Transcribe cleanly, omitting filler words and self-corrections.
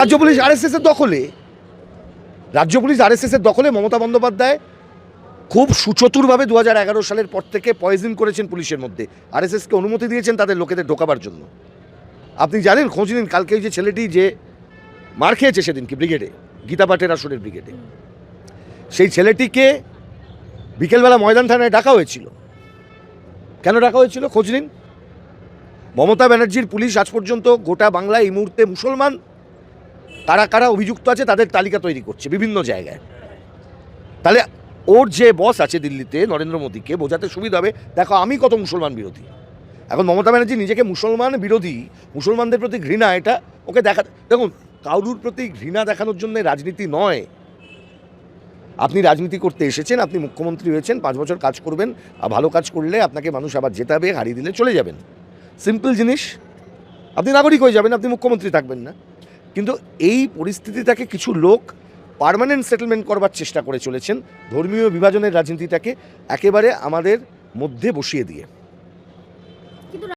রাজ্য police RSS এর দখলে, রাজ্য পুলিশ আরএসএস এর দখলে। মমতা বন্দ্যোপাধ্যায় খুব সুচতুরভাবে 2011 সালের পর থেকে পয়জন করেছেন পুলিশের মধ্যে, আরএসএসকে অনুমতি দিয়েছেন তাদের লোকেদের ঢোকাবার জন্য। আপনি জানেন, খোঁজ নিন, কালকে ওই যে ছেলেটি যে মার খেয়েছে সেদিনকে ব্রিগেডে, গীতা পাটের আসরের ব্রিগেডে, সেই ছেলেটিকে বিকেলবেলা ময়দান থানায় ডাকা হয়েছিল। কেন ডাকা হয়েছিল খোঁজ নিন। মমতা ব্যানার্জির পুলিশ আজ পর্যন্ত গোটা বাংলায় এই মুহূর্তে মুসলমান কারা কারা অভিযুক্ত আছে তাদের তালিকা তৈরি করছে বিভিন্ন জায়গায়। তাহলে ওর যে বস আছে দিল্লিতে, নরেন্দ্র মোদীকে বোঝাতে সুবিধা হবে, দেখো আমি কত মুসলমান বিরোধী। এখন মমতা ব্যানার্জি নিজেকে মুসলমান বিরোধী, মুসলমানদের প্রতি ঘৃণা, এটা ওকে দেখা। দেখুন, কারুর প্রতি ঘৃণা দেখানোর জন্য রাজনীতি নয়। আপনি রাজনীতি করতে এসেছেন, আপনি মুখ্যমন্ত্রী হয়েছেন, 5 বছর কাজ করবেন, আর ভালো কাজ করলে আপনাকে মানুষ আবার জেতাবে, হারিয়ে দিলে চলে যাবেন, সিম্পল জিনিস। আপনি নাগরিক হয়ে যাবেন, আপনি মুখ্যমন্ত্রী থাকবেন না। কিন্তু এই পরিস্থিতিটাকে কিছু লোক পার্মানেন্ট সেটেলমেন্ট করবার চেষ্টা করে চলেছেন, ধর্মীয় বিভাজনের রাজনীতিটাকে একেবারে আমাদের মধ্যে বসিয়ে দিয়ে।